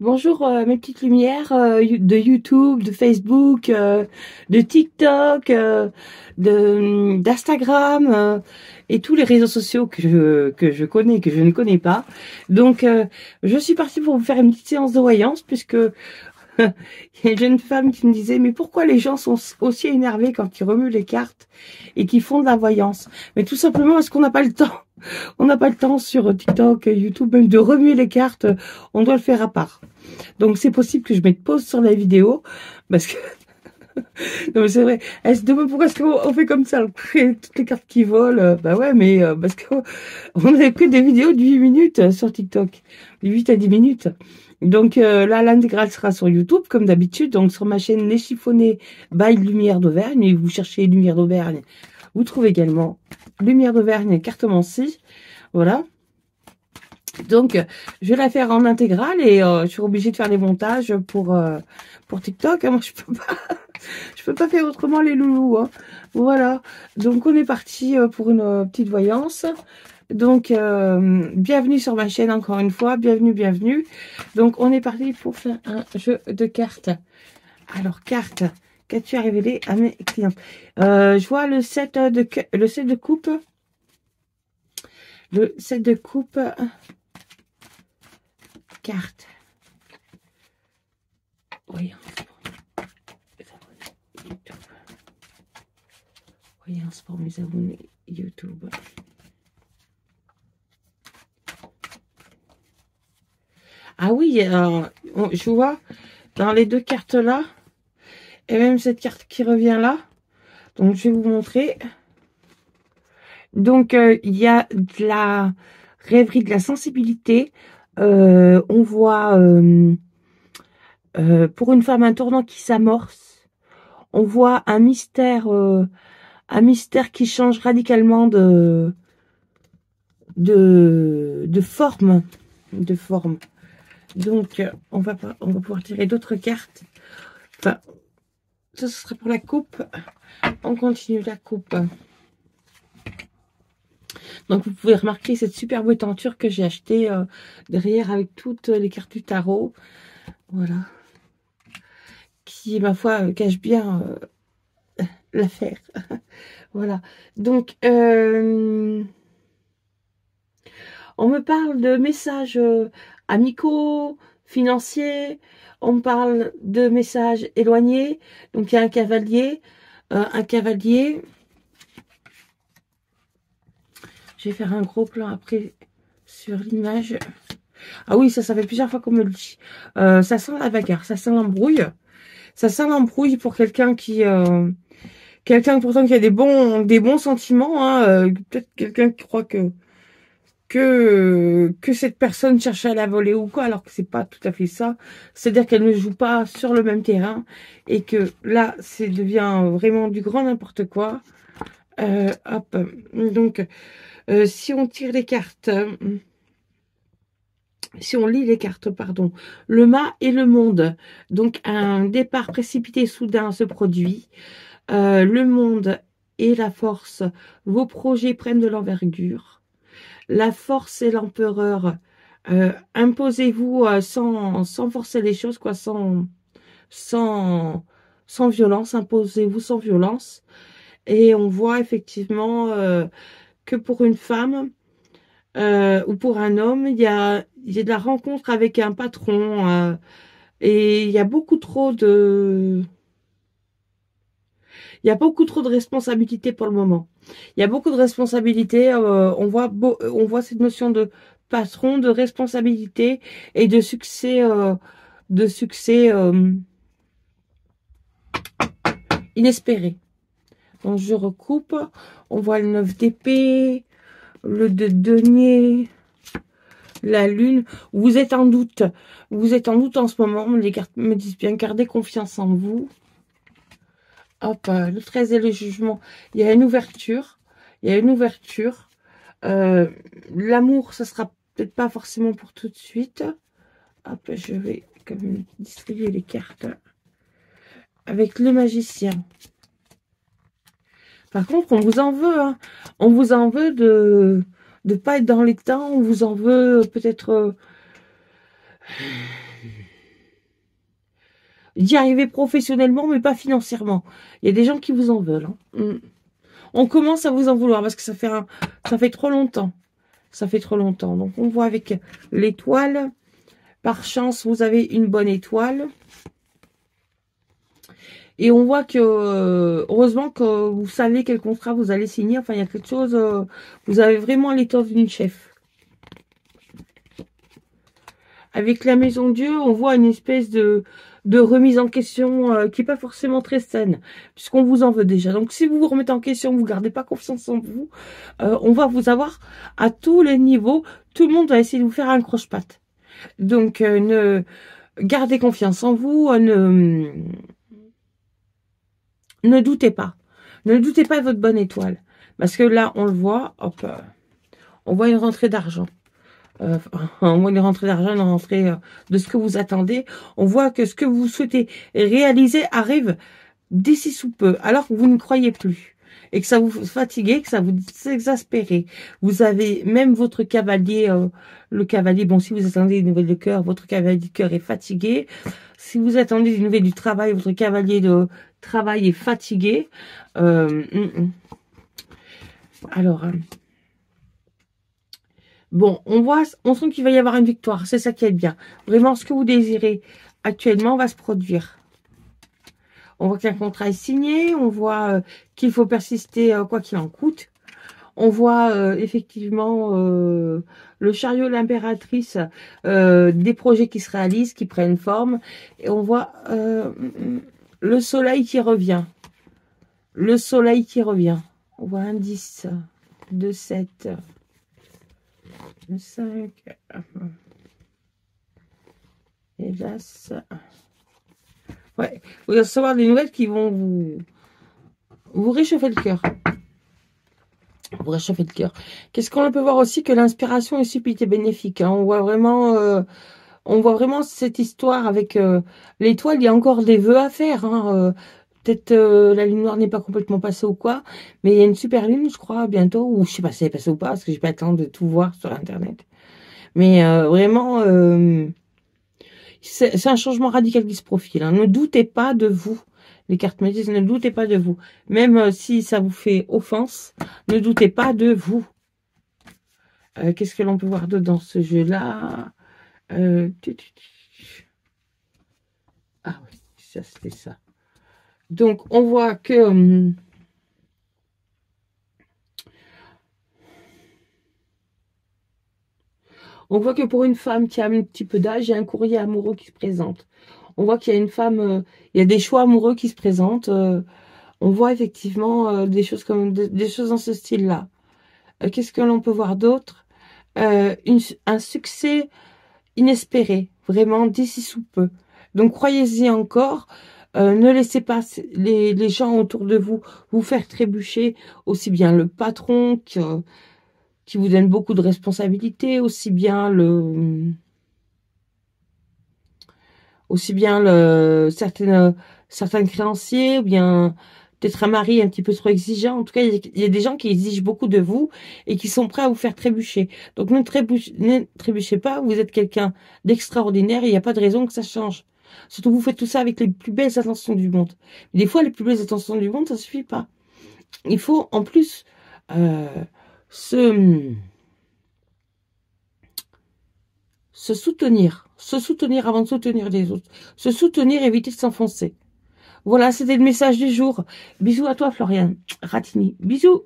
Bonjour mes petites lumières de YouTube, de Facebook, de TikTok, d'Instagram et tous les réseaux sociaux que je connais, que je ne connais pas. Donc je suis partie pour vous faire une petite séance de voyance puisque il y a une jeune femme qui me disait mais pourquoi les gens sont aussi énervés quand ils remuent les cartes et qu'ils font de la voyance? Mais tout simplement parce qu'on n'a pas le temps. On n'a pas le temps sur TikTok, YouTube, même de remuer les cartes. On doit le faire à part. Donc c'est possible que je mette pause sur la vidéo parce que non mais c'est vrai. Elle se demande pourquoi est-ce qu'on fait comme ça, toutes les cartes qui volent. Bah ouais, mais parce qu'on avait pris des vidéos de 8 minutes sur TikTok, de 8 à 10 minutes. Donc là, l'intégrale sera sur YouTube comme d'habitude. Donc sur ma chaîne Les Chiffonnés by Lumière d'Auvergne. Et vous cherchez Lumière d'Auvergne, vous trouvez également Lumière d'Auvergne cartomancie. Voilà. Donc, je vais la faire en intégrale et je suis obligée de faire les montages pour TikTok. Moi, je peux pas faire autrement les loulous. Hein. Voilà. Donc, on est parti pour une petite voyance. Donc, bienvenue sur ma chaîne encore une fois. Bienvenue, bienvenue. Donc, on est parti pour faire un jeu de cartes. Alors, cartes. Qu'as-tu à révéler à mes clients? Je vois le set de coupe. Le set de coupe. Carte. Voyance pour mes abonnés YouTube. Ah oui, je vois dans les deux cartes là, et même cette carte qui revient là. Donc je vais vous montrer. Donc il y a de la rêverie, de la sensibilité. On voit pour une femme un tournant qui s'amorce. On voit un mystère qui change radicalement de forme. Donc on va pouvoir tirer d'autres cartes. Enfin, ça ce serait pour la coupe. On continue la coupe. Donc vous pouvez remarquer cette superbe tenture que j'ai achetée derrière avec toutes les cartes du tarot. Voilà. Qui, ma foi, cache bien l'affaire. Voilà. Donc, on me parle de messages amicaux, financiers. On me parle de messages éloignés. Donc, il y a un cavalier. Je vais faire un gros plan après sur l'image. Ah oui, ça fait plusieurs fois qu'on me le dit. Ça sent la bagarre, ça sent l'embrouille. Ça sent l'embrouille pour quelqu'un qui... quelqu'un pourtant qui a des bons sentiments. Hein, peut-être quelqu'un qui croit que cette personne cherche à la voler ou quoi, alors que c'est pas tout à fait ça. C'est-à-dire qu'elle ne joue pas sur le même terrain. Et que là, ça devient vraiment du grand n'importe quoi. Hop. Donc... si on tire les cartes, si on lit les cartes, pardon, le mât et le monde. Donc, un départ précipité soudain se produit. Le monde et la force, vos projets prennent de l'envergure. La force et l'empereur, imposez-vous sans forcer les choses, quoi, sans violence, imposez-vous sans violence. Et on voit effectivement que pour une femme ou pour un homme, il y a de la rencontre avec un patron et il y a beaucoup trop de responsabilités pour le moment. Il y a beaucoup de responsabilités. On voit cette notion de patron, de responsabilité et de succès inespéré. Donc je recoupe. On voit le 9 d'épée, le 2 de denier, la lune. Vous êtes en doute. Vous êtes en doute en ce moment. Les cartes me disent bien gardez confiance en vous. Hop, le 13 et le jugement. Il y a une ouverture. Il y a une ouverture. L'amour, ça sera peut-être pas forcément pour tout de suite. Hop, je vais quand même distribuer les cartes avec le magicien. Par contre, on vous en veut. Hein. On vous en veut de pas être dans les temps. On vous en veut peut-être... d'y arriver professionnellement, mais pas financièrement. Il y a des gens qui vous en veulent. On commence à vous en vouloir parce que ça fait trop longtemps. Ça fait trop longtemps. Donc, on voit avec l'étoile. Par chance, vous avez une bonne étoile. Et on voit que, heureusement que vous savez quel contrat vous allez signer. Enfin, il y a quelque chose, vous avez vraiment l'étoffe d'une chef. Avec la maison de Dieu, on voit une espèce de remise en question qui n'est pas forcément très saine, puisqu'on vous en veut déjà. Donc, si vous vous remettez en question, vous ne gardez pas confiance en vous, on va vous avoir à tous les niveaux. Tout le monde va essayer de vous faire un croche-patte. Donc, ne gardez confiance en vous, ne doutez pas. Ne doutez pas de votre bonne étoile. Parce que là, on le voit, hop, on voit une rentrée d'argent. On voit une rentrée d'argent, une rentrée de ce que vous attendez. On voit que ce que vous souhaitez réaliser arrive d'ici sous peu, alors que vous ne croyez plus. Et que ça vous fatigue, que ça vous exaspère. Vous avez même votre cavalier, le cavalier, bon, si vous attendez des nouvelles de cœur, votre cavalier de cœur est fatigué. Si vous attendez des nouvelles du travail, votre cavalier de travail est fatigué. Alors, bon, on sent qu'il va y avoir une victoire. C'est ça qui est bien. Vraiment, ce que vous désirez actuellement va se produire. On voit qu'un contrat est signé. On voit qu'il faut persister quoi qu'il en coûte. On voit effectivement le chariot, l'impératrice, des projets qui se réalisent, qui prennent forme. Et on voit le soleil qui revient. Le soleil qui revient. On voit un 10, 2, 7, 5. Et là, ça. Ouais, vous allez recevoir des nouvelles qui vont vous réchauffer le cœur. Vous réchauffer le cœur. Qu'est-ce qu'on peut voir aussi? Que l'inspiration est subtilité bénéfique. Hein. On voit vraiment cette histoire avec l'étoile. Il y a encore des vœux à faire. Hein. Peut-être la lune noire n'est pas complètement passée ou quoi. Mais il y a une super lune, je crois, bientôt. Ou je sais pas si elle est passée ou pas, parce que j'ai pas le temps de tout voir sur Internet. Mais vraiment, c'est un changement radical qui se profile. Hein. Ne doutez pas de vous. Les cartes me disent, ne doutez pas de vous. Même si ça vous fait offense, ne doutez pas de vous. Qu'est-ce que l'on peut voir d'autre dans ce jeu-là? Ah oui, ça c'était ça. Donc, on voit que... on voit que pour une femme qui a un petit peu d'âge, il y a un courrier amoureux qui se présente. On voit qu'il y a une femme, il y a des choix amoureux qui se présentent. On voit effectivement des choses comme des choses dans ce style-là. Qu'est-ce que l'on peut voir d'autre? Un succès inespéré, vraiment d'ici sous peu. Donc croyez-y encore. Ne laissez pas les gens autour de vous faire trébucher. Aussi bien le patron qui vous donne beaucoup de responsabilités, aussi bien certains créanciers, ou bien peut-être un mari un petit peu trop exigeant. En tout cas, il y a des gens qui exigent beaucoup de vous et qui sont prêts à vous faire trébucher. Donc ne trébuchez pas, vous êtes quelqu'un d'extraordinaire et il n'y a pas de raison que ça change. Surtout, vous faites tout ça avec les plus belles intentions du monde. Mais des fois, les plus belles intentions du monde, ça ne suffit pas. Il faut en plus se soutenir avant de soutenir les autres. Se soutenir, éviter de s'enfoncer. Voilà, c'était le message du jour. Bisous à toi, Floriane Ratini. Bisous.